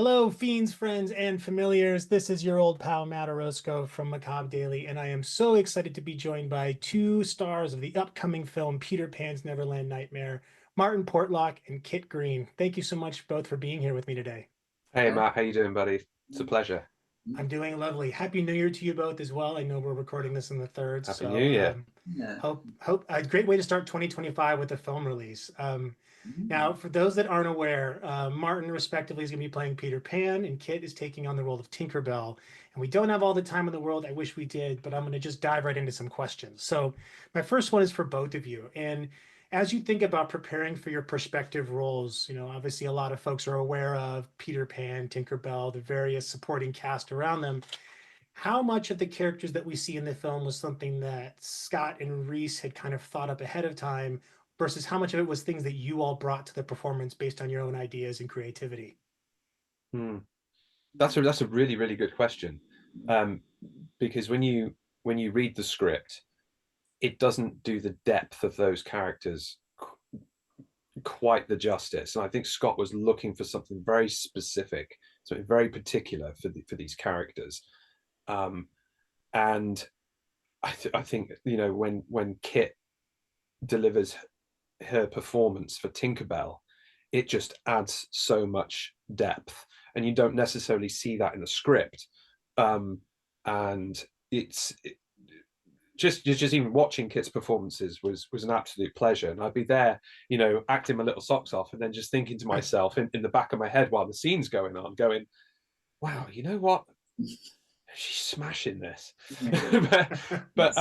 Hello, fiends, friends, and familiars. This is your old pal Matt Orozco from Macabre Daily, and I am so excited to be joined by two stars of the upcoming film Peter Pan's Neverland Nightmare, Martin Portlock and Kit Green. Thank you so much both for being here with me today. Hey Uh, Matt, how you doing, buddy? It's a pleasure. I'm doing lovely. Happy New Year to you both as well. I know we're recording this on the third, Happy New so Year. yeah. hope a great way to start 2025 with a film release. Now, Mm. for those that aren't aware, Martin, respectively, is going to be playing Peter Pan, and Kit is taking on the role of Tinkerbell. And we don't have all the time in the world. I wish we did, but I'm going to just dive right into some questions. So, my first one is for both of you. And as you think about preparing for your prospective roles, obviously a lot of folks are aware of Peter Pan, Tinkerbell, the various supporting cast around them. How much of the characters that we see in the film was something that Scott and Rhys had kind of thought up ahead of time versus how much of it was things that you all brought to the performance based on your own ideas and creativity? Hmm. That's a really really good question, um, because when you read the script, it doesn't do the depth of those characters quite the justice, and I think Scott was looking for something very specific, something very particular for these characters, um, and I think when Kit delivers her performance for Tinkerbell, it just adds so much depth, and you don't necessarily see that in the script. And it's just even watching Kit's performances was an absolute pleasure, and I'd be there, acting my little socks off, and then just thinking to myself in the back of my head while the scene's going on, going, "Wow, you know what? She's smashing this." but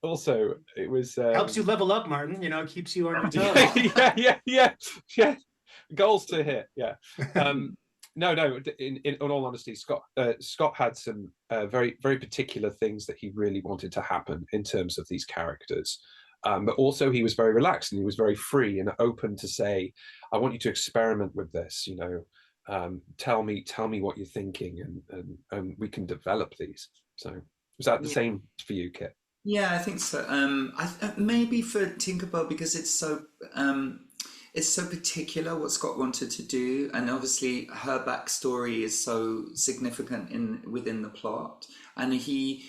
also it was Helps you level up, Martin, keeps you on your toes. yeah, goals to hit, yeah. No, in all honesty, Scott had some very very particular things that he really wanted to happen in terms of these characters, but also he was very relaxed and he was very free and open to say, I want you to experiment with this, tell me what you're thinking, and we can develop these. So was that the Yeah, same for you, Kit? yeah, I think so. Maybe for Tinkerbell because it's so particular what Scott wanted to do, and obviously her backstory is so significant in within the plot, and he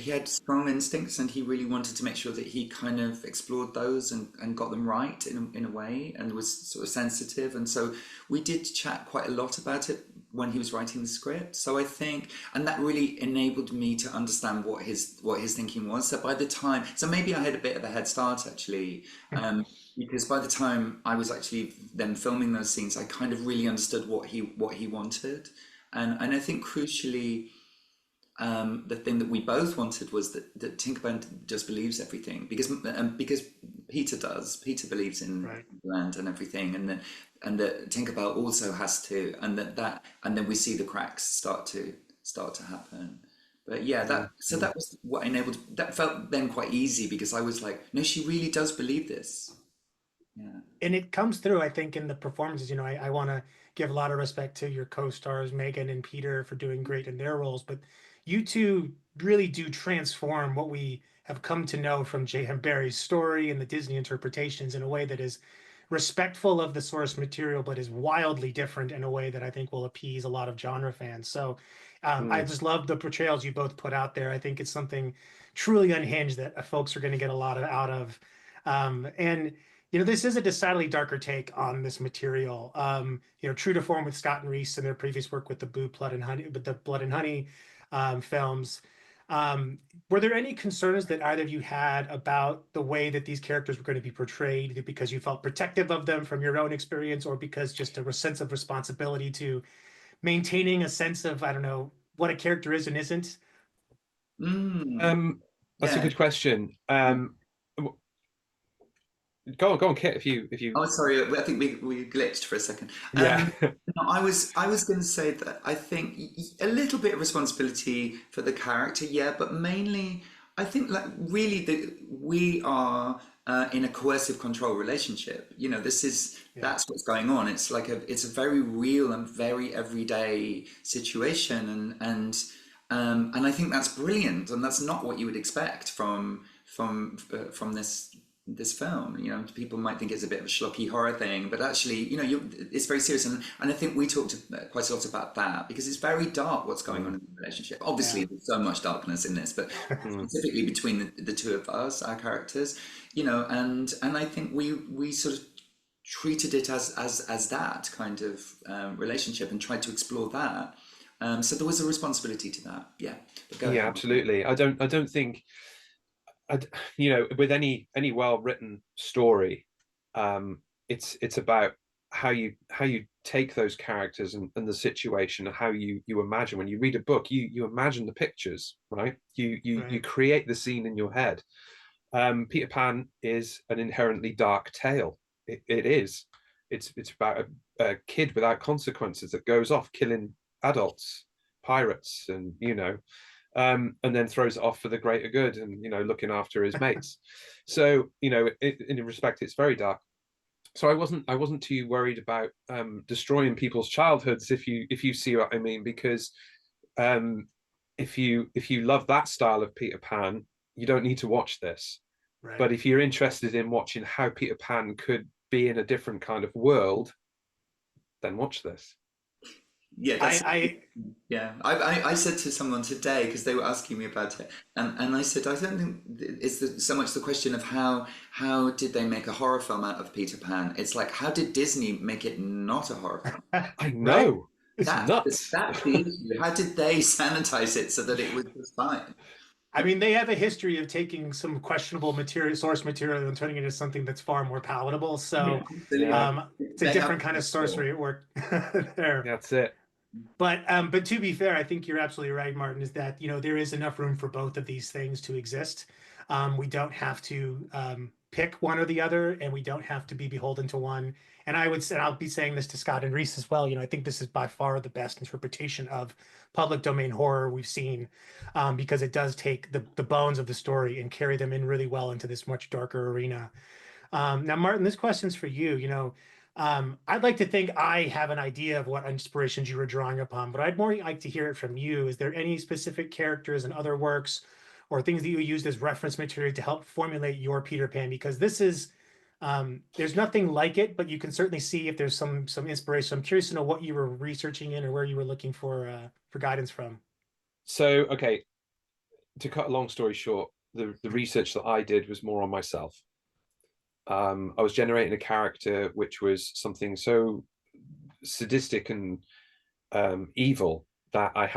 had strong instincts, and he really wanted to make sure that he kind of explored those and got them right in a way, and was sort of sensitive, and so we did chat quite a lot about it when he was writing the script. So I think, and that really enabled me to understand what his thinking was. So by the time, so maybe I had a bit of a head start actually, because by the time I was actually then filming those scenes, I kind of really understood what he wanted, and I think crucially, the thing that we both wanted was that Tinkerbell just believes everything because Peter does. Peter believes in Right. land and everything, and that Tinkerbell also has to, and then we see the cracks start to happen. But yeah, Mm-hmm. that was what enabled. That felt then quite easy because I was like, no, she really does believe this. Yeah. And it comes through, I think, in the performances. I want to give a lot of respect to your co-stars, Megan and Peter, for doing great in their roles, but you two really do transform what we have come to know from J.M. Barrie's story and the Disney interpretations in a way that is respectful of the source material, but is wildly different in a way that I think will appease a lot of genre fans. So I Mm. just love the portrayals you both put out there. I think it's something truly unhinged that folks are going to get a lot out of. And this is a decidedly darker take on this material. True to form with Scott and Rhys and their previous work with the Blood and Honey films. Were there any concerns that either of you had about the way that these characters were going to be portrayed, either because you felt protective of them from your own experience, or because just a sense of responsibility to maintaining a sense of, I don't know, what a character is and isn't? Mm, Um, that's a yeah. good question. Go on, Kit. If you, Oh, sorry. I think we glitched for a second. yeah. No, I was going to say that I think a little bit of responsibility for the character, yeah, but mainly I think like really that we are in a coercive control relationship. Yeah. That's what's going on. It's a very real and very everyday situation, and I think that's brilliant, and that's not what you would expect from this this film. You know, people might think it's a bit of a schlocky horror thing, but actually, you know, it's very serious. And I think we talked quite a lot about that because it's very dark what's going on in the relationship. Obviously, Yeah. there's so much darkness in this, but Mm. specifically between the two of us, our characters, you know, and I think we sort of treated it as that kind of relationship and tried to explore that. So there was a responsibility to that. Yeah. But go Yeah, ahead. absolutely. I don't think you know, with any well-written story, it's about how you take those characters and the situation and how you imagine. When you read a book, you imagine the pictures, right? You Right. create the scene in your head. Peter Pan is an inherently dark tale. It is. It's about a kid without consequences that goes off killing adults, pirates, and and then throws it off for the greater good, and looking after his mates. So in respect, it's very dark. So I wasn't too worried about destroying people's childhoods, if you see what I mean, because um, if you love that style of Peter Pan, you don't need to watch this. Right. But if you're interested in watching how Peter Pan could be in a different kind of world, then watch this. Yeah, that's I yeah. I said to someone today because they were asking me about it, and I said I don't think it's so much the question of how did they make a horror film out of Peter Pan? It's like how did Disney make it not a horror film? I I right. know, it's nuts. That's the issue. How did they sanitize it so that it was just fine? I mean, they have a history of taking some questionable material, source material, and turning it into something that's far more palatable. Yeah, So, Yeah, absolutely. it's a They have different kind of sorcery at work there. that's it. But to be fair, I think you're absolutely right, Martin, is that, there is enough room for both of these things to exist. We don't have to pick one or the other, and we don't have to be beholden to one. And I would say, and I'll be saying this to Scott and Rhys as well, I think this is by far the best interpretation of public domain horror we've seen, because it does take the bones of the story and carry them in really well into this much darker arena. Now, Martin, this question's for you. I'd like to think I have an idea of what inspirations you were drawing upon, but I'd more like to hear it from you. Is there any specific characters in other works or things that you used as reference material to help formulate your Peter Pan? Because there's nothing like it, but you can certainly see if there's some inspiration. I'm curious to know what you were researching in or where you were looking for guidance from. So, okay, to cut a long story short, the research that I did was more on myself. I was generating a character which was something so sadistic and evil that I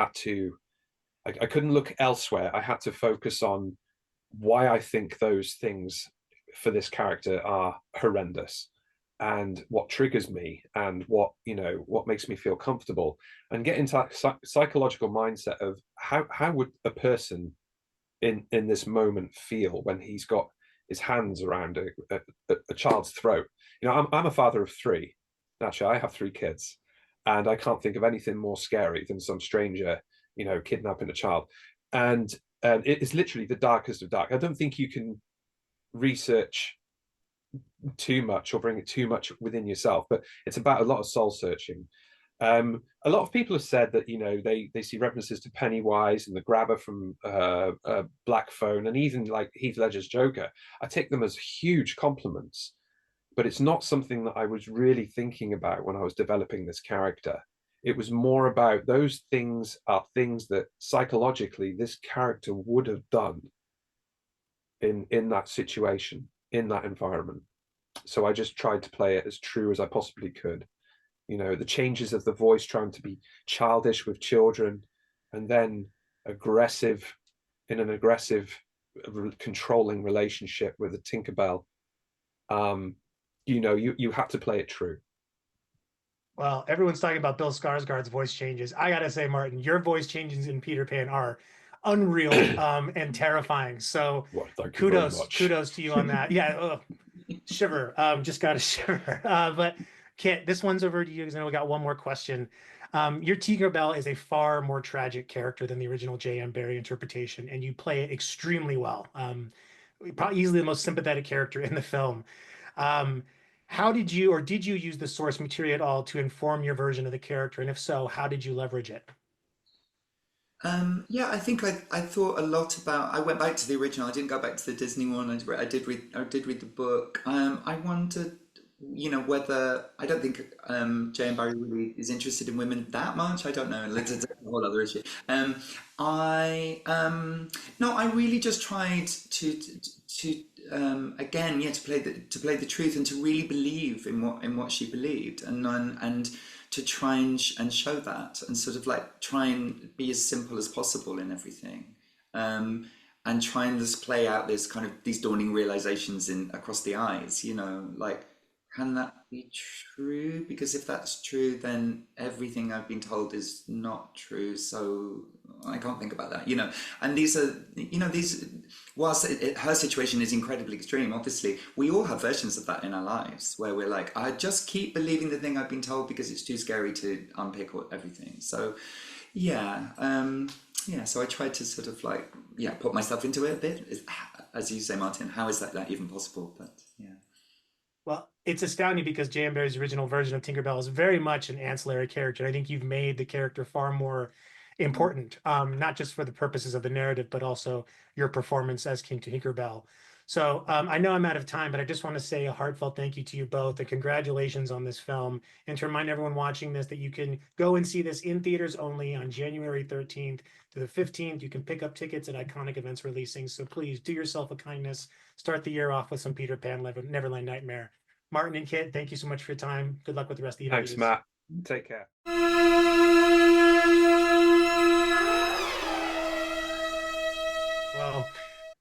couldn't look elsewhere. I had to focus on why I think those things for this character are horrendous and what triggers me and what makes me feel comfortable, and get into that psychological mindset of how would a person in this moment feel when he's got his hands around a child's throat. I'm a father of three. Actually, I have three kids, and I can't think of anything more scary than some stranger kidnapping a child. And it is literally the darkest of dark. I don't think you can research too much or bring it too much within yourself, but it's about a lot of soul searching. A lot of people have said that they see references to Pennywise and the Grabber from Black Phone, and even like Heath Ledger's Joker. I take them as huge compliments, but it's not something that I was really thinking about when I was developing this character. It was more about those things are things that psychologically this character would have done in that situation, in that environment. So I just tried to play it as true as I possibly could. The changes of the voice, trying to be childish with children and then aggressive in an aggressive controlling relationship with a Tinkerbell. You have to play it true. Well, everyone's talking about Bill Skarsgård's voice changes. I gotta say, Martin, your voice changes in Peter Pan are unreal and terrifying. So Well, thank you very kudos, much. kudos to you on that. Yeah, ugh, shiver. Just got a shiver. But Kit, this one's over to you because I know we got one more question. Your Tinkerbell is a far more tragic character than the original J.M. Barrie interpretation, and you play it extremely well. Probably easily the most sympathetic character in the film. Um, how did you or did you use the source material at all to inform your version of the character? And if so, how did you leverage it? Yeah, I think I thought a lot about. I went back to the original. I didn't go back to the Disney one. I did read the book. I wondered, whether I don't think J.M. Barrie really is interested in women that much. I don't know. It's a whole other issue. I No, I really just tried to again, yeah, to play the truth and to really believe in what she believed, and to try and show that, and sort of like try and be as simple as possible in everything, and try and just play out this kind of these dawning realizations in across the eyes, like, can that be true? Because if that's true, then everything I've been told is not true. So I can't think about that, And these are, whilst her situation is incredibly extreme, obviously, we all have versions of that in our lives where we're like, I just keep believing the thing I've been told because it's too scary to unpick everything. So, yeah, yeah. So I tried to sort of like, yeah, put myself into it a bit. As you say, Martin, how is that even possible? But yeah. Well, it's astounding because J.M. Barrie's original version of Tinkerbell is very much an ancillary character. I think you've made the character far more important, not just for the purposes of the narrative, but also your performance as King Tinkerbell. So I know I'm out of time, but I just want to say a heartfelt thank you to you both and congratulations on this film. And to remind everyone watching this that you can go and see this in theaters only on January 13th to the 15th. You can pick up tickets at iconic events releasing. So please do yourself a kindness. Start the year off with some Peter Pan Neverland Nightmare. Martin and Kit, thank you so much for your time. Good luck with the rest of the Thanks, interviews. Matt. Take care. Well,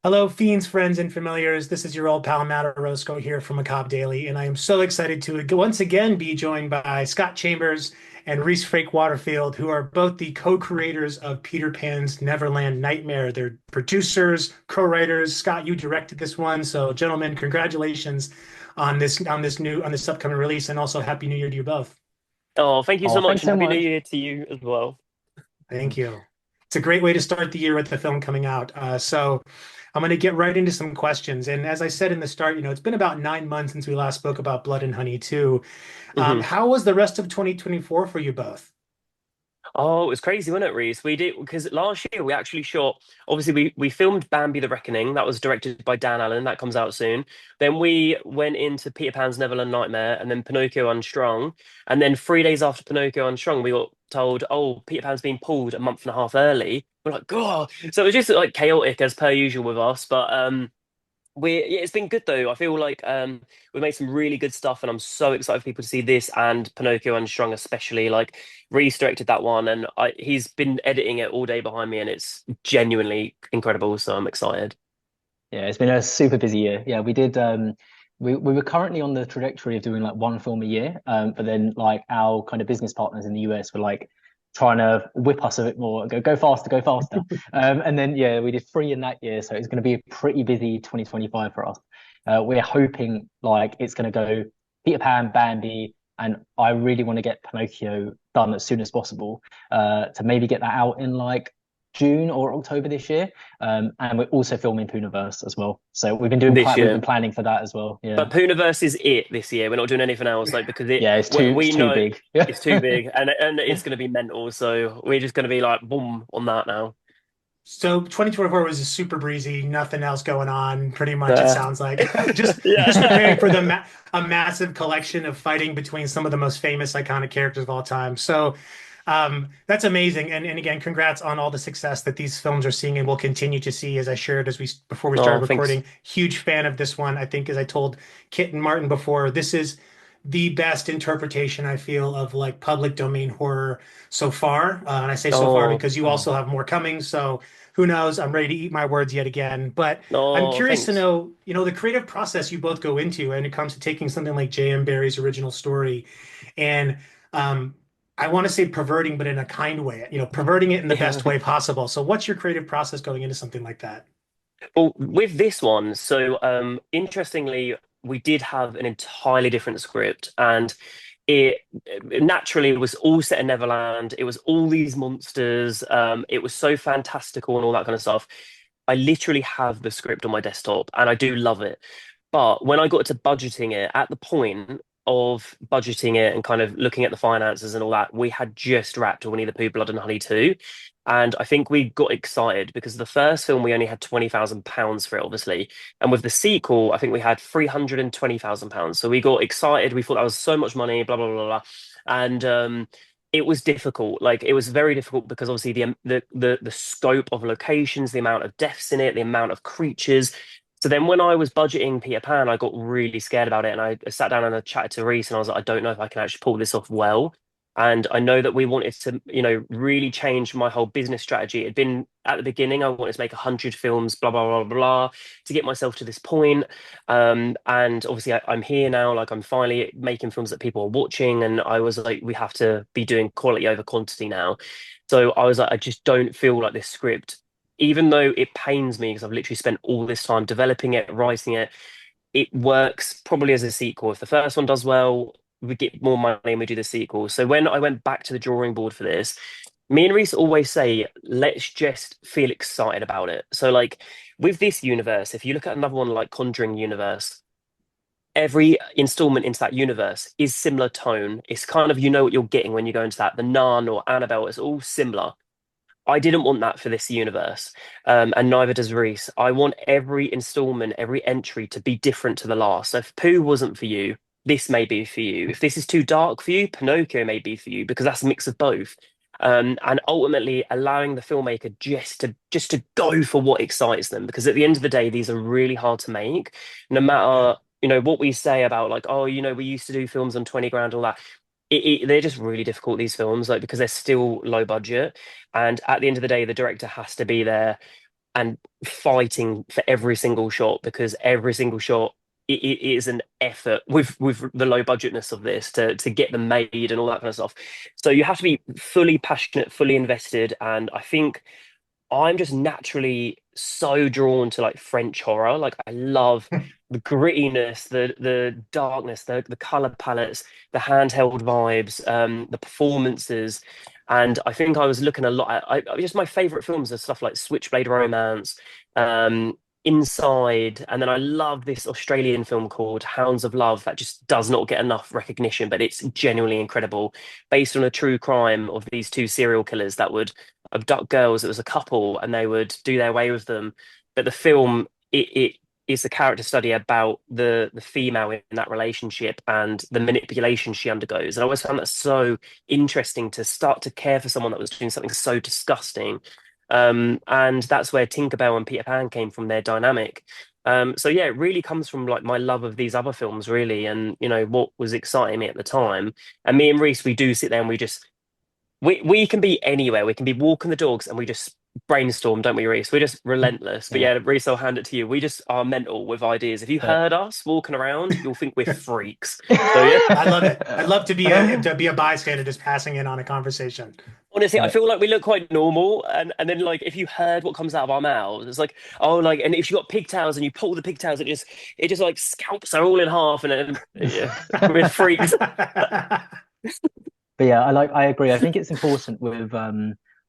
hello, fiends, friends, and familiars. This is your old pal Matt Orozco here from Macabre Daily, and I am so excited to once again be joined by Scott Chambers and Rhys Frake-Waterfield, who are both the co-creators of Peter Pan's Neverland Nightmare. They're producers, co-writers. Scott, you directed this one, so gentlemen, congratulations on this upcoming release, and also Happy New Year to you both. Oh, thank you so Oh, much, thanks and so Happy New much. Year to you as well. Thank you. It's a great way to start the year with the film coming out. So I'm going to get right into some questions. And as I said in the start, it's been about 9 months since we last spoke about Blood and Honey 2. hmm How was the rest of 2024 for you both? Oh, it was crazy, wasn't it, Reese? We did because last year we actually shot. Obviously, we filmed Bambi: The Reckoning. That was directed by Dan Allen. That comes out soon. Then we went into Peter Pan's Neverland Nightmare, and then Pinocchio Unstrung. And then 3 days after Pinocchio Unstrung, we got told, "Oh, Peter Pan's been pulled a month and a half early." We're like, "God!" So it was just like chaotic as per usual with us, but yeah, it's been good though. I feel like we made some really good stuff, and I'm so excited for people to see this and Pinocchio Unstrung, especially. Like Rhys directed that one, and he's been editing it all day behind me, and it's genuinely incredible. So I'm excited. Yeah, it's been a super busy year. Yeah, we did we were currently on the trajectory of doing like one film a year. But then like our kind of business partners in the US were like trying to whip us a bit more, go faster, go faster. And then yeah, we did three in that year. So it's gonna be a pretty busy 2025 for us. We're hoping like it's gonna go Peter Pan, Bambi, and I really want to get Pinocchio done as soon as possible. To maybe get that out in like June or October this year. And we're also filming Poohniverse as well. So we've been This we've been year. planning for that as well. Yeah. But Poohniverse is it this year. We're not doing anything else, like because Yeah, we it's too know big. it's too big and it's going to be mental. So we're just going to be like boom on that now. So 2024 was a super breezy, nothing else going on. Pretty much, it Uh, sounds like just preparing yeah. for a massive collection of fighting between some of the most famous, iconic characters of all time. So that's amazing. And again, congrats on all the success that these films are seeing and will continue to see. As I shared before we started Oh, thanks. recording, huge fan of this one. I think, as I told Kit and Martin before, this is the best interpretation I feel of like public domain horror so far. And I say so far Oh, because you Oh, also have more coming. So who knows? I'm ready to eat my words yet again. But I'm oh, curious to thanks. know, the creative process you both go into when it comes to taking something like J.M. Barrie's original story and um, I want to say perverting, but in a kind way, perverting it in the best Yeah. way possible. So what's your creative process going into something like that? Well, with this one, so interestingly, we did have an entirely different script, and it naturally was all set in Neverland. It was all these monsters. It was so fantastical and all that kind of stuff. I literally have the script on my desktop, and I do love it. But when I got to budgeting it, at the point of budgeting it and kind of looking at the finances and all that, we had just wrapped Winnie the Pooh Blood and Honey 2. And I think we got excited because the first film we only had £20,000 for it, obviously, and with the sequel, I think we had £320,000. So we got excited. We thought that was so much money, blah blah blah blah, and it was difficult. Like it was very difficult because obviously the scope of locations, the amount of deaths in it, the amount of creatures. So then when I was budgeting Peter Pan, I got really scared about it, and I sat down and I chatted to Rhys, and I was like, I don't know if I can actually pull this off well. And I know that we wanted to, really change my whole business strategy. It'd been at the beginning, I wanted to make 100 films, blah, blah, blah, blah, blah, to get myself to this point. And obviously I'm here now, like I'm finally making films that people are watching. And I was like, we have to be doing quality over quantity now. So I was like, I just don't feel like this script, even though it pains me because I've literally spent all this time developing it, writing it, it works probably as a sequel. If the first one does well, we get more money and we do the sequel. So when I went back to the drawing board for this, me and Rhys always say, let's just feel excited about it. So like with this universe, if you look at another one like Conjuring universe, every installment into that universe is similar tone. It's kind of, what you're getting when you go into that. The Nun or Annabelle, it's all similar. I didn't want that for this universe, and neither does Rhys. I want every installment, every entry to be different to the last. So if Pooh wasn't for you, this may be for you. If this is too dark for you, Pinocchio may be for you because that's a mix of both. And ultimately allowing the filmmaker just to go for what excites them, because at the end of the day, these are really hard to make. No matter what we say about like, oh, we used to do films on 20 grand, all that. They're just really difficult, these films, like because they're still low budget, and at the end of the day the director has to be there and fighting for every single shot, because every single shot it is an effort with the low budgetness of this to get them made and all that kind of stuff. So you have to be fully passionate, fully invested, and I think I'm just naturally so drawn to like French horror. Like I love the grittiness, the darkness, the color palettes, the handheld vibes, the performances. And I think I was looking a lot at just my favorite films are stuff like Switchblade Romance, Inside, and then I love this Australian film called Hounds of Love that just does not get enough recognition, but it's genuinely incredible, based on a true crime of these two serial killers that would abduct girls. It was a couple, and they would do their way with them. But the film, it is a character study about the female in that relationship and the manipulation she undergoes. And I always found that so interesting, to start to care for someone that was doing something so disgusting. And that's where Tinkerbell and Peter Pan came from, their dynamic. So yeah, it really comes from like my love of these other films, really, and what was exciting me at the time. And me and Rhys, we do sit there and we can be anywhere. We can be walking the dogs and we just brainstorm, don't we, Rhys? We're just relentless. But yeah, Rhys, I'll hand it to you. We just are mental with ideas. If you heard us walking around, you'll think we're freaks. So yeah, I love it. I'd love to be a bystander, just passing in on a conversation. honestly, I feel like we look quite normal, and then like if you heard what comes out of our mouths, it's like, oh, like, and if you got pigtails and you pull the pigtails, it just like scalps are all in half, and then yeah, we're freaks. But yeah, I agree. I think it's important with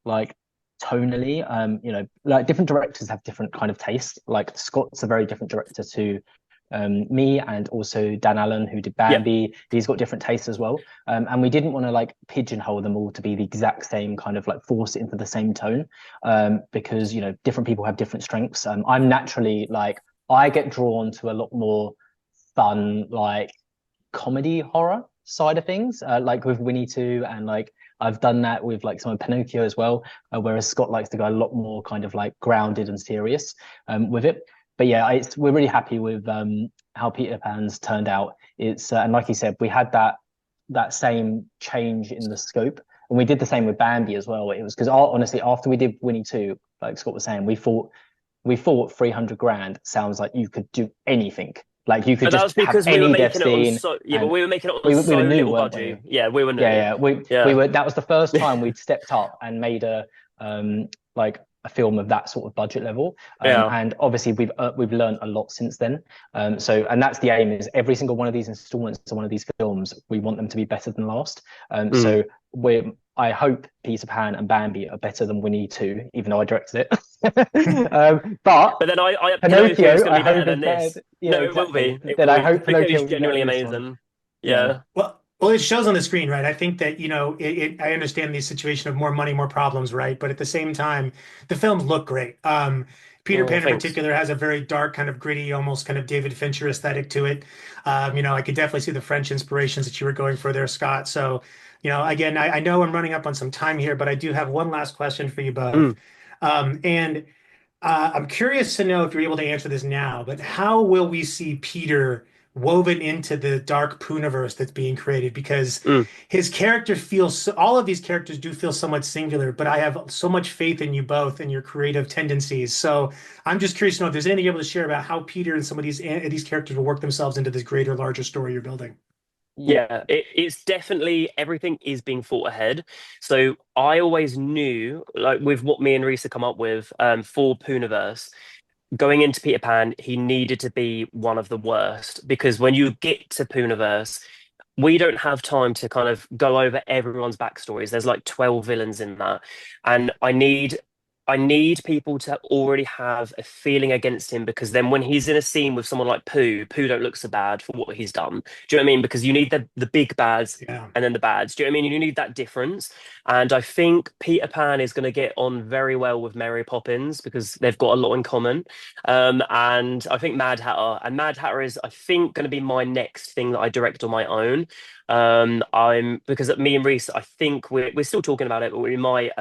like tonally, like different directors have different kind of taste. Like Scott's a very different director to me, and also Dan Allen, who did Bambi. He's got different tastes as well. And we didn't want to like pigeonhole them all to be the exact same, kind of like force it into the same tone, because different people have different strengths. I'm naturally like, I get drawn to a lot more fun, like comedy horror side of things, like with Winnie 2, and like I've done that with like some of Pinocchio as well, whereas Scott likes to go a lot more kind of like grounded and serious with it. But yeah, we're really happy with how Peter Pan's turned out. It's and like you said, we had that same change in the scope, and we did the same with Bambi as well. It was because honestly, after we did Winnie 2, like Scott was saying, we thought 300 grand sounds like you could do anything. Like you could just have any death scene. But we were making it on so little budget. Yeah, we were new. Yeah, we were. That was the first time we'd stepped up and made a like a film of that sort of budget level. And obviously we've learned a lot since then. And that's the aim, is every single one of these installments to one of these films, we want them to be better than last. So I hope Peter Pan and Bambi are better than Winnie 2, even though I directed it. But then I Pinocchio is going to be better than this. Yeah, no, exactly. It will be. I hope Pinocchio is genuinely amazing. Well, Well, it shows on the screen, right? I think that, I understand the situation of more money, more problems, right? But at the same time, the films look great. Peter Oh, Pan in thanks. particular has a very dark, kind of gritty, almost kind of David Fincher aesthetic to it. I could definitely see the French inspirations that you were going for there, Scott. So, again, I know I'm running up on some time here, but I do have one last question for you both. Mm, And I'm curious to know if you're able to answer this now, but how will we see Peter woven into the dark Poohniverse that's being created? Because mm. his character feels, all of these characters do feel somewhat singular, but I have so much faith in you both and your creative tendencies. So I'm just curious to know if there's anything you're able to share about how Peter and some of these characters will work themselves into this greater, larger story you're building. Yeah, it's definitely everything is being thought ahead. So I always knew, like with what me and Rhys had come up with for Poohniverse, going into Peter Pan, he needed to be one of the worst because when you get to Poohniverse, we don't have time to kind of go over everyone's backstories. There's like 12 villains in that. And I need people to already have a feeling against him because then when he's in a scene with someone like Pooh don't look so bad for what he's done. Do you know what I mean? Because you need the big bads Yeah. and then the bads. Do you know what I mean? You need that difference. And I think Peter Pan is going to get on very well with Mary Poppins because they've got a lot in common. And I think Mad Hatter is, I think, going to be my next thing that I direct on my own. I'm because me and Rhys, I think we're still talking about it, but we might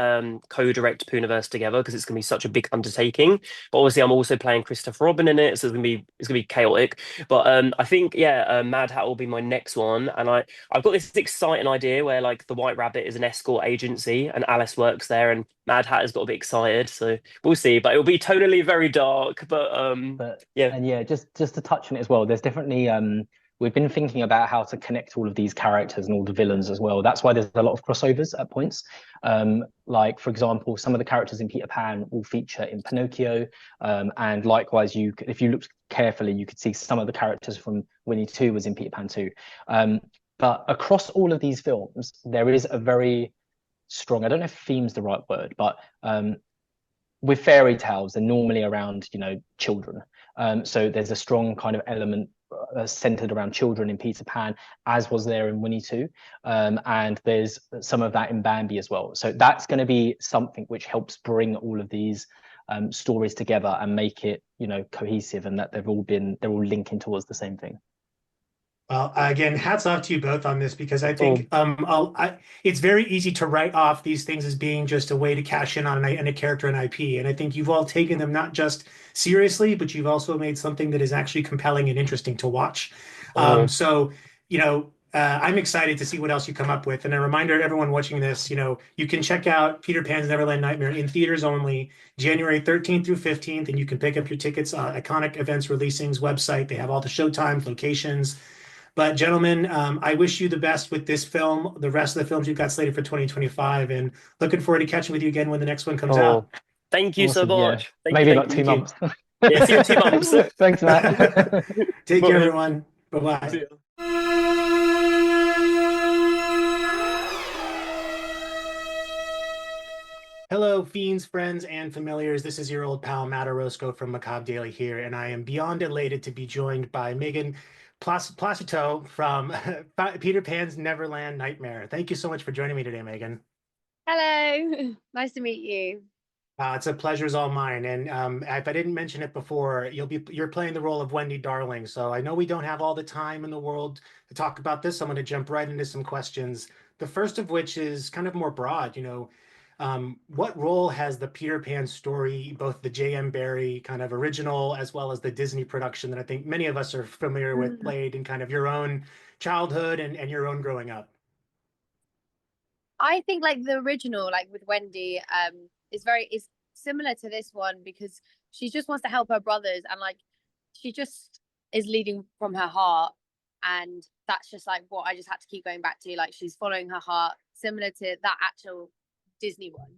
co-direct Poohniverse together because it's going to be such a big undertaking. But obviously, I'm also playing Christopher Robin in it, so it's gonna be chaotic. But I think Mad Hat will be my next one, and I've got this exciting idea where like the White Rabbit is an escort agency, and Alice works there, and Mad Hat has got to be excited. So we'll see, but it'll be tonally very dark. But But yeah. and yeah, just to touch on it as well, there's definitely we've been thinking about how to connect all of these characters and all the villains as well. That's why there's a lot of crossovers at points. Like for example, some of the characters in Peter Pan will feature in Pinocchio, and likewise, if you looked carefully, you could see some of the characters from Winnie 2 was in Peter Pan 2. But across all of these films, there is a very strong, I don't know if theme's the right word, but with fairy tales, they're normally around, children. So there's a strong kind of element centered around children in Peter Pan, as was there in Winnie 2. And there's some of that in Bambi as well. So that's going to be something which helps bring all of these stories together and make it, cohesive, and that they're all linking towards the same thing. Well, again, hats off to you both on this because I Oh, think it's very easy to write off these things as being just a way to cash in on a character and IP. And I think you've all taken them not just seriously, but you've also made something that is actually compelling and interesting to watch. oh, So, I'm excited to see what else you come up with. And a reminder to everyone watching this, you can check out Peter Pan's Neverland Nightmare in theaters only, January 13th through 15th, and you can pick up your tickets on Iconic Events Releasing's website. They have all the showtimes, locations. But gentlemen, I wish you the best with this film, the rest of the films you've got slated for 2025, and looking forward to catching with you again when the next one comes oh. out. Thank you so Awesome. Yeah. much. Thank you, Maybe thank like you, two thank you. months. Yeah, see you in 2 months. Thanks, Matt. Take care, Bye. everyone. Bye See bye. ya. Hello, fiends, friends, and familiars. This is your old pal Matt Orozco from Macabre Daily here, and I am beyond elated to be joined by Megan Placito from Peter Pan's Neverland Nightmare. Thank you so much for joining me today, Megan. Hello, nice to meet you. It's a pleasure is all mine. And if I didn't mention it before, you're playing the role of Wendy Darling. So I know we don't have all the time in the world to talk about this. So I'm going to jump right into some questions. The first of which is kind of more broad. What role has the Peter Pan story, both the J.M. Barrie kind of original as well as the Disney production that I think many of us are familiar with, played in kind of your own childhood and your own growing up? I think like the original, like with Wendy, is similar to this one because she just wants to help her brothers and like she just is leading from her heart, and that's just like what I just had to keep going back to. Like she's following her heart, similar to that actual Disney one.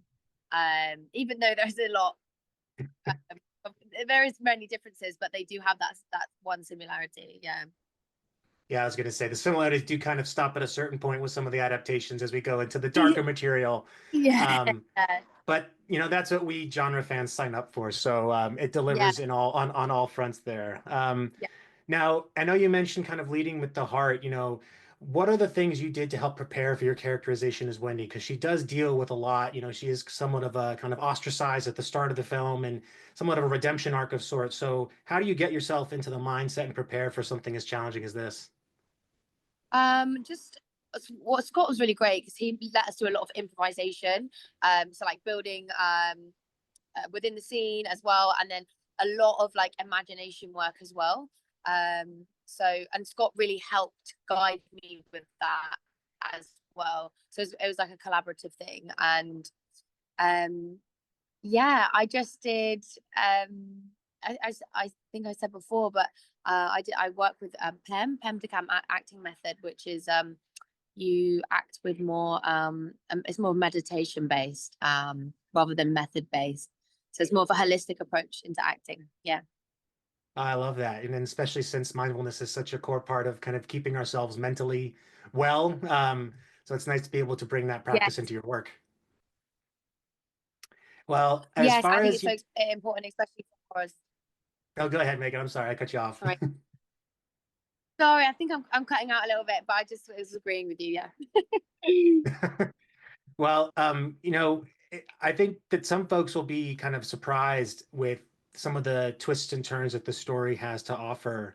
Even though there's a lot, there is many differences, but they do have that one similarity. Yeah. Yeah, I was going to say the similarities do kind of stop at a certain point with some of the adaptations as we go into the darker material. Yeah. But that's what we genre fans sign up for. So it delivers in on all fronts there. Yeah. Now, I know you mentioned kind of leading with the heart. what are the things you did to help prepare for your characterization as Wendy? Because she does deal with a lot. She is somewhat of a kind of ostracized at the start of the film and somewhat of a redemption arc of sorts. So how do you get yourself into the mindset and prepare for something as challenging as this? Just what Scott was really great because he let us do a lot of improvisation. So like building within the scene as well, and then a lot of like imagination work as well. So and Scott really helped guide me with that as well. So it was like a collaborative thing, and yeah, I just did. I think I said before, but I work with PEM Decam acting method, which is you act with more it's more meditation based rather than method based. So it's more of a holistic approach into acting. Yeah. I love that. And then especially since mindfulness is such a core part of kind of keeping ourselves mentally well. So it's nice to be able to bring that practice Yes. into your work. Well, as Yes, I far think as it's so important, especially for us. oh, go ahead, Megan. I'm sorry, I cut you off. Sorry. Sorry, I think I'm cutting out a little bit, but I just was agreeing with you. Yeah. Well, I think that some folks will be kind of surprised with some of the twists and turns that the story has to offer.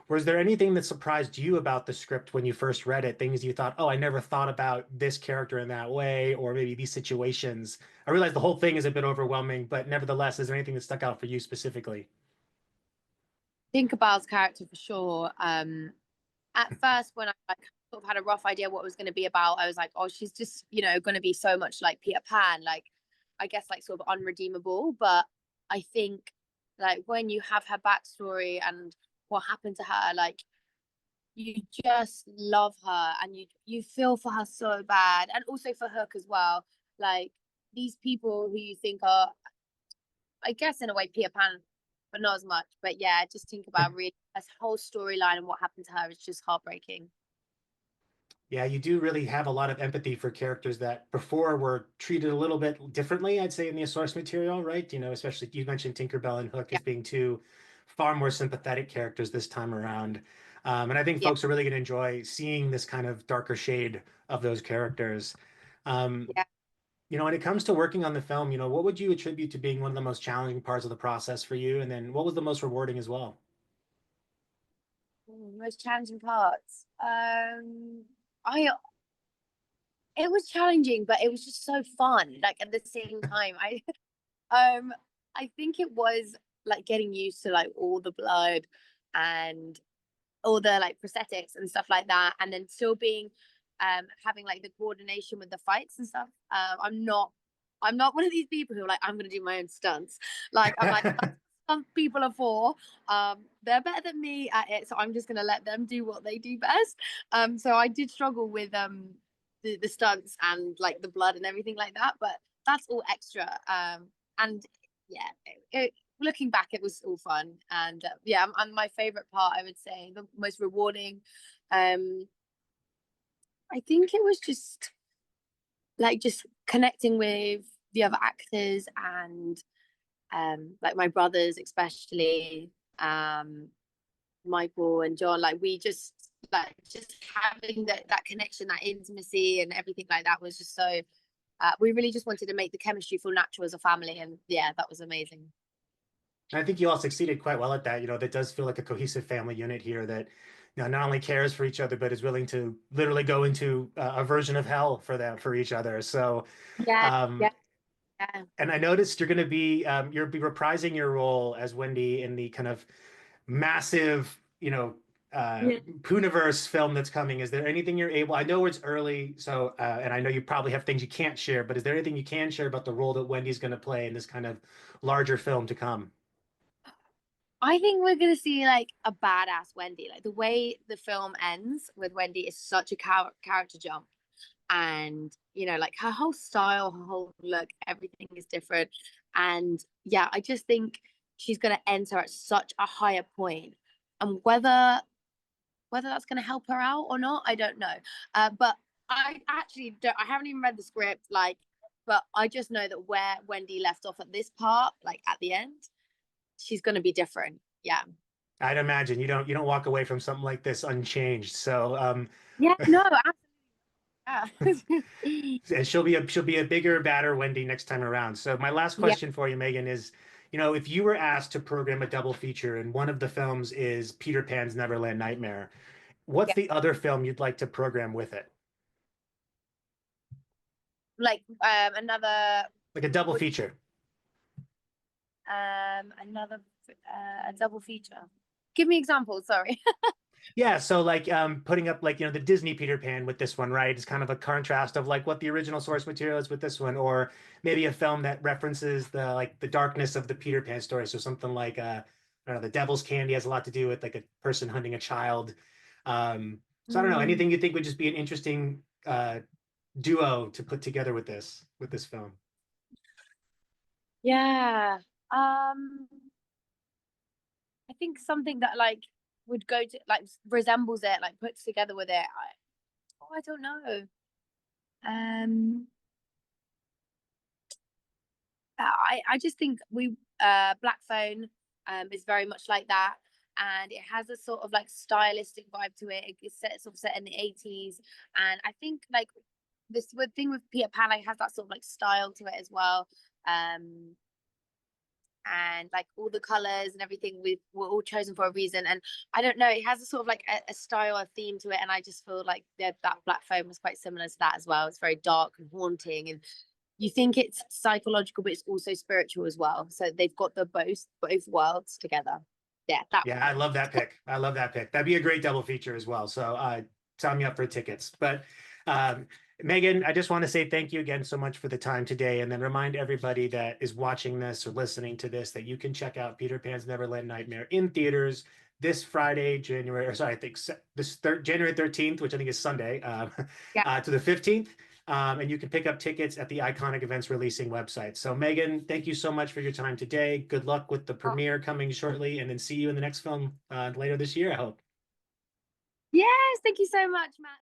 Was there anything that surprised you about the script when you first read it? Things you thought, oh, I never thought about this character in that way, or maybe these situations. I realize the whole thing is a bit overwhelming, but nevertheless, is there anything that stuck out for you specifically? Tinkerbell's character for sure. At first, when I like sort of had a rough idea what it was going to be about, I was like, oh, she's just going to be so much like Peter Pan, like I guess like sort of unredeemable. But I think like when you have her backstory and what happened to her, like you just love her and you feel for her so bad, and also for Hook as well. Like these people who you think are, I guess in a way, Peter Pan, but not as much. But yeah, just think about really this whole storyline and what happened to her is just heartbreaking. Yeah, you do really have a lot of empathy for characters that before were treated a little bit differently, I'd say, in the source material, right? Especially you mentioned Tinkerbell and Hook Yeah, as being two far more sympathetic characters this time around. And I think yeah, folks are really going to enjoy seeing this kind of darker shade of those characters. Um, yeah. when it comes to working on the film, what would you attribute to being one of the most challenging parts of the process for you? And then what was the most rewarding as well? Most challenging parts. I it was challenging, but it was just so fun. Like at the same time, um I think it was like getting used to like all the blood and all the like prosthetics and stuff like that, and then still being having like the coordination with the fights and stuff. I'm not one of these people who are like, I'm gonna do my own stunts. Like I'm like, that's what some people are for. They're better than me at it, so I'm just gonna let them do what they do best. So I did struggle with the stunts and like the blood and everything like that, but that's all extra. And yeah, looking back, it was all fun, and yeah, and my favorite part, I would say, the most rewarding. I think it was just connecting with the other actors and like my brothers, especially Michael and John. Like we just having that connection, that intimacy, and everything like that was just so. We really just wanted to make the chemistry feel natural as a family, and yeah, that was amazing. I think you all succeeded quite well at that. That does feel like a cohesive family unit here that, not only cares for each other, but is willing to literally go into a version of hell for each other. So, Yeah, um, yeah, yeah. and I noticed you'll be reprising your role as Wendy in the kind of massive, Yeah. Poohniverse film that's coming. Is there anything you're able? I know it's early, so and I know you probably have things you can't share, but is there anything you can share about the role that Wendy's going to play in this kind of larger film to come? I think we're gonna see like a badass Wendy. Like the way the film ends with Wendy is such a character jump, and like her whole style, her whole look, everything is different. And yeah, I just think she's gonna enter at such a higher point, and whether that's gonna help her out or not, I don't know. But I actually don't. I haven't even read the script, like, but I just know that where Wendy left off at this part, like at the end, she's going to be different. Yeah. I'd imagine you don't walk away from something like this unchanged. So Yeah, no, absolutely. and she'll be a bigger, badder Wendy next time around. So my last Yeah, question for you, Megan, is, if you were asked to program a double feature and one of the films is Peter Pan's Neverland Nightmare, what's yeah. the other film you'd like to program with it? Like another Like a double Would- feature. another a double feature. Give me examples, sorry. Yeah, so like putting up like the Disney Peter Pan with this one, right? It's kind of a contrast of like what the original source material is with this one, or maybe a film that references the darkness of the Peter Pan story. So something like I don't know, The Devil's Candy has a lot to do with like a person hunting a child. So I don't know, anything you think would just be an interesting duo to put together with this film? Yeah. I think something that like would go to like resembles it, like puts together with it. I don't know. I just think Black Phone is very much like that, and it has a sort of like stylistic vibe to it. It's set in the 80s, and I think like this thing with Peter Pan like has that sort of like style to it as well. And like all the colors and everything were all chosen for a reason, and I don't know, it has a sort of like a style, a theme to it, and I just feel like that Black Phone was quite similar to that as well. It's very dark and haunting, and you think it's psychological but it's also spiritual as well, so they've got the both worlds together. Yeah, I love that pick. I love that pick. That'd be a great double feature as well. So sign me up for tickets. But Megan, I just want to say thank you again so much for the time today, and then remind everybody that is watching this or listening to this that you can check out Peter Pan's Neverland Nightmare in theaters this Friday, January, or sorry, I think January 13th, which I think is Sunday, to the 15th. And you can pick up tickets at the Iconic Events Releasing website. So Megan, thank you so much for your time today. Good luck with the premiere coming shortly, and then see you in the next film later this year, I hope. Yes, thank you so much, Matt.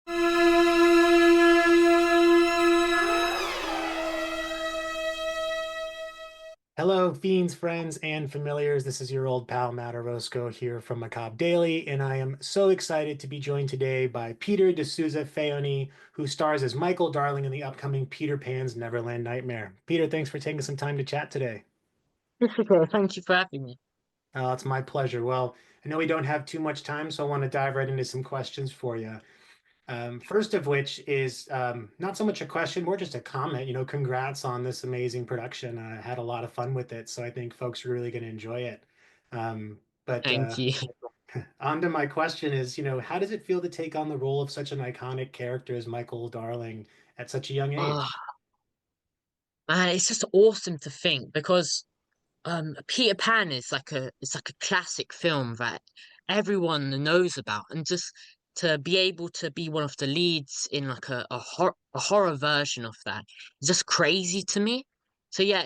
Hello, fiends, friends, and familiars. This is your old pal Matt Orozco here from Macabre Daily, and I am so excited to be joined today by Peter Desouza-Feighoney, who stars as Michael Darling in the upcoming Peter Pan's Neverland Nightmare. Peter, thanks for taking some time to chat today. Thank you for having me. It's my pleasure. Well, I know we don't have too much time, so I want to dive right into some questions for you. First of which is not so much a question, more just a comment. Congrats on this amazing production. I had a lot of fun with it, so I think folks are really going to enjoy it. But Thank you. on to my question is, how does it feel to take on the role of such an iconic character as Michael Darling at such a young age? Oh, man, it's just awesome to think because Peter Pan is it's like a classic film that everyone knows about, and just to be able to be one of the leads in like a horror version of that is just crazy to me. So yeah,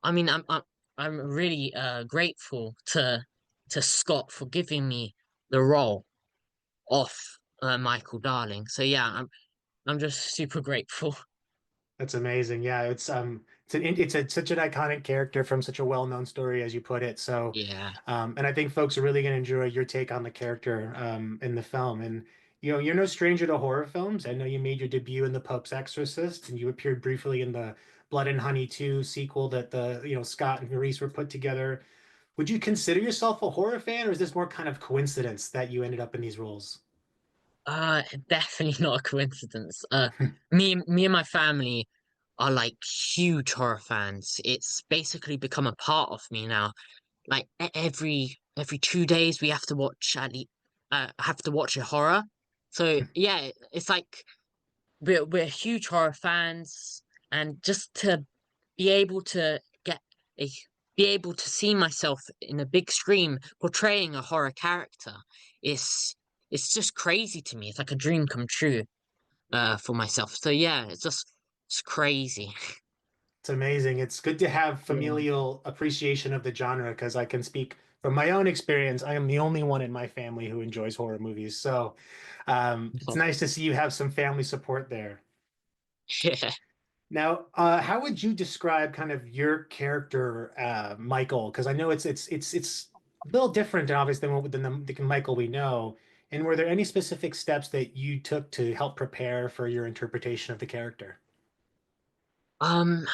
I mean I'm really grateful to Scott for giving me the role of Michael Darling. So yeah, I'm just super grateful. That's amazing. Yeah, such an iconic character from such a well-known story, as you put it. So, Yeah. and I think folks are really going to enjoy your take on the character in the film. And you're no stranger to horror films. I know you made your debut in The Pope's Exorcist, and you appeared briefly in the Blood and Honey 2 sequel that Scott and Rhys were put together. Would you consider yourself a horror fan, or is this more kind of coincidence that you ended up in these roles? Definitely not a coincidence. Me and my family are like huge horror fans. It's basically become a part of me now. Like every 2 days we have to watch have to watch a horror. So yeah, it's like we're huge horror fans, and just to be able to a, be able to see myself in a big screen portraying a horror character is it's just crazy to me. It's like a dream come true for myself. So yeah, it's crazy. It's amazing. It's good to have Yeah. familial appreciation of the genre because I can speak from my own experience. I am the only one in my family who enjoys horror movies. So it's nice to see you have some family support there. Yeah. Now, how would you describe kind of your character, Michael? Because I know it's a little different, obviously, than the Michael we know. And were there any specific steps that you took to help prepare for your interpretation of the character? Um,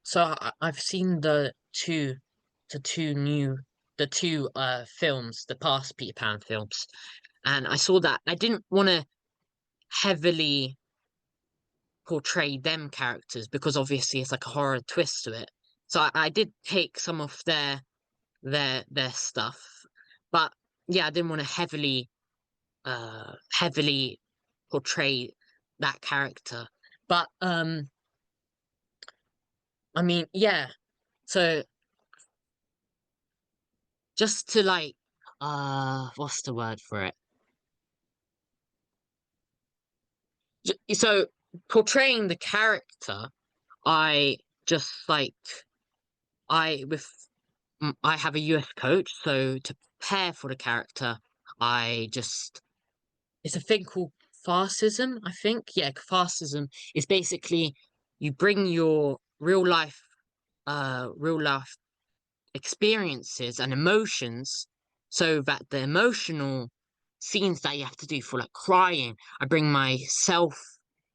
so I've seen the two films, the past Peter Pan films, and I saw that I didn't want to heavily portray them characters because obviously it's like a horror twist to it. So I did take some of their stuff, but yeah, I didn't want to heavily portray that character. But I mean, yeah. So just to like what's the word for it? So portraying the character, I just like I with I have a US coach, so to prepare for the character, I just it's a thing called catharsism, I think. Yeah, catharsism is basically you bring your real life experiences and emotions so that the emotional scenes that you have to do for like crying, I bring myself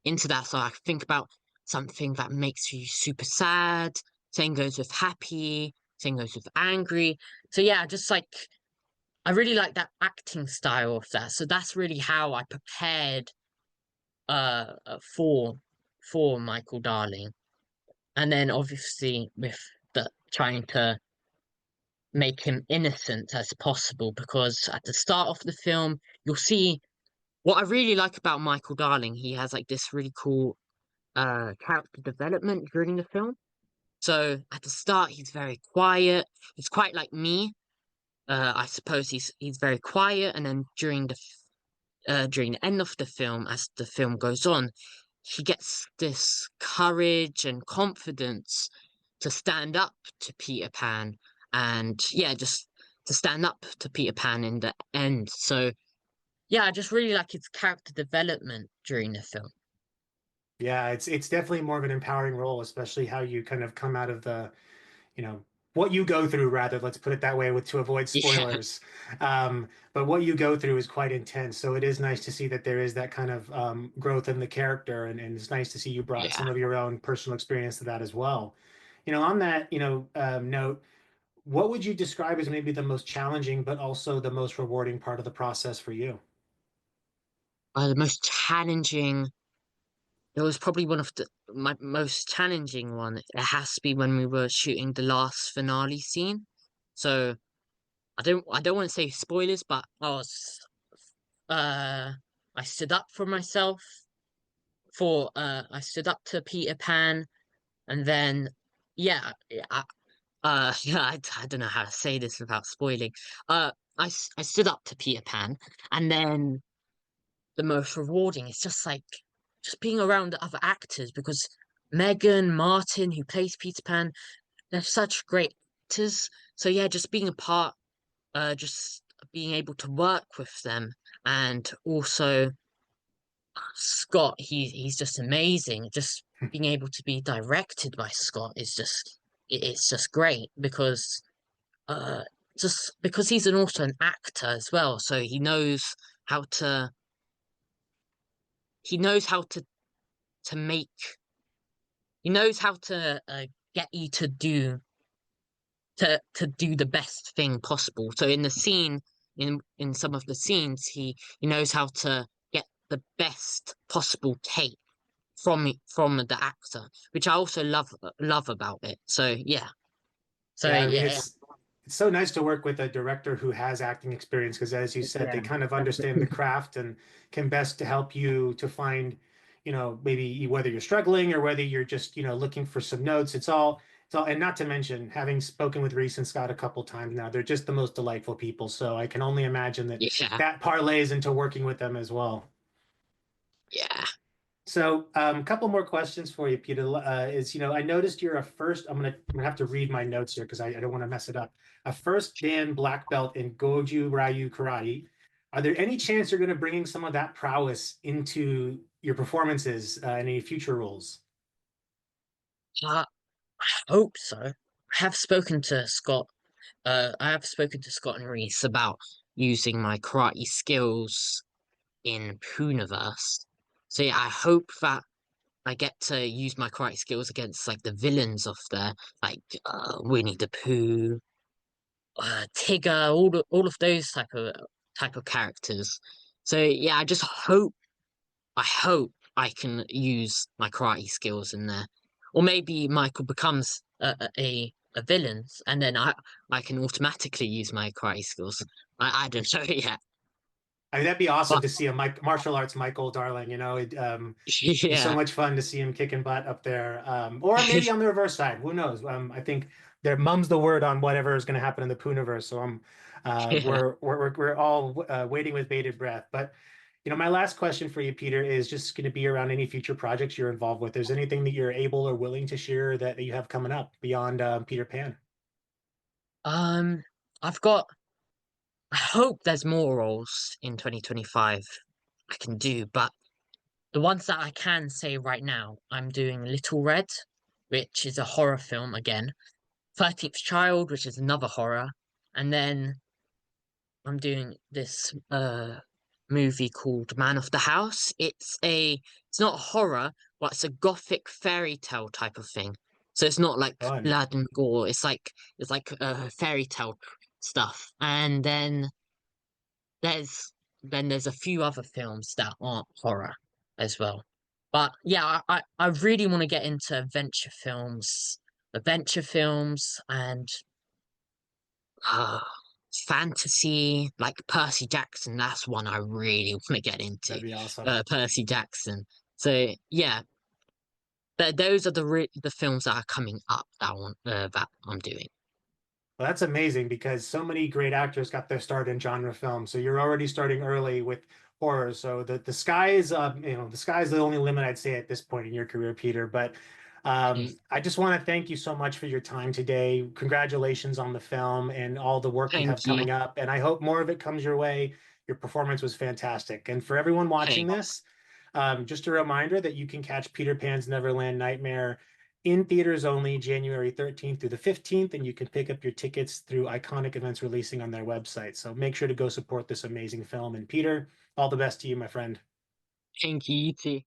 into that. So I think about something that makes you super sad, same goes with happy, same goes with angry. So yeah, just like I really like that acting style of that. So that's really how I prepared for Michael Darling. And then obviously with the trying to make him innocent as possible, because at the start of the film you'll see what I really like about Michael Darling. He has like this really cool character development during the film. So at the start he's very quiet. He's quite like me. I suppose he's very quiet, and then during the end of the film, as the film goes on, he gets this courage and confidence to stand up to Peter Pan, and yeah, just to stand up to Peter Pan in the end. So yeah, I just really like his character development during the film. Yeah, it's definitely more of an empowering role, especially how you kind of come out of you know, what you go through, rather, let's put it that way, with to avoid Yeah, spoilers. But what you go through is quite intense. So it is nice to see that there is that kind of growth in the character, and it's nice to see you brought yeah. some of your own personal experience to that as well. On that, note, what would you describe as maybe the most challenging, but also the most rewarding part of the process for you? The most challenging. It was probably one of my most challenging one. It has to be when we were shooting the last finale scene. So I don't want to say spoilers, but uh I stood up for myself I stood up to Peter Pan, and then yeah, yeah, I don't know how to say this without spoiling. I stood up to Peter Pan, and then the most rewarding is just like just being around the other actors, because Megan Martin, who plays Peter Pan, they're such great actors. So yeah, just being a part, just being able to work with them, and also Scott, he's just amazing. Just being able to be directed by Scott is just it's just great, because uh just because he's also an actor as well, so how to he knows how to make he knows how to get you to do the best thing possible. So in the scene, in some of the scenes, he knows how to get the best possible take from the actor, which I also love about it. So yeah. So Yeah, I mean, yeah, it's so nice to work with a director who has acting experience, because as you said, they yeah, kind of understand the craft and can best to help you to find, maybe whether you're struggling or whether you're just, looking for some notes. It's all, and not to mention, having spoken with Rhys and Scott a couple times now, they're just the most delightful people. So I can only imagine that yeah, that parlays into working with them as well. yeah. So, a couple more questions for you, Peter. I noticed you're I'm gonna have to read my notes here because I don't want to mess it up. A first Dan black belt in Goju Ryu Karate. Are there any chance you're going to bringing some of that prowess into your performances in any future roles? I hope so. I have spoken to Scott I have spoken to Scott and Rhys about using my karate skills in Poohniverse. So yeah, I hope that I get to use my karate skills against like the villains of there, like Winnie the Pooh, Tigger, all of those type of characters. So yeah, I hope I can use my karate skills in there, or maybe Michael becomes a villain, and then I can automatically use my karate skills. I don't know yet, I mean, that'd be awesome but to see a martial arts Michael Darling. Be so yeah, much fun to see him kicking butt up there. Or maybe on the reverse side. Who knows? I think their mum's the word on whatever is going to happen in the Poohniverse. So yeah. we're all waiting with bated breath. But my last question for you, Peter, is just going to be around any future projects you're involved with. Is there anything that you're able or willing to share that you have coming up beyond Peter Pan? Um, I've got. I hope there's more roles in 2025 I can do, but the ones that I can say right now, I'm doing Little Red, which is a horror film again, 13th Child, which is another horror, and then I'm doing this movie called Man of the House. It's not horror, but it's a gothic fairy tale type of thing. So it's not like Fun. blood and gore. It's like fairy tale stuff. And there's there's a few other films that aren't horror as well. But yeah, I really want to get into adventure films and uh fantasy, like Percy Jackson. That's one I really want to get into. That'd be awesome. Percy Jackson. So yeah, those are the films that are coming up that I want that I'm doing. Well, that's amazing because so many great actors got their start in genre film. So you're already starting early with horror. So the sky is the sky is the only limit I'd say at this point in your career, Peter. But I just want to thank you so much for your time today. Congratulations on the film and all the work you have Thank you. coming up. And I hope more of it comes your way. Your performance was fantastic. And for everyone watching Thank this, just a reminder that you can catch Peter Pan's Neverland Nightmare in theaters only January 13th through the 15th, and you can pick up your tickets through Iconic Events releasing on their website. So make sure to go support this amazing film. And Peter, all the best to you, my friend. Thank you, you too.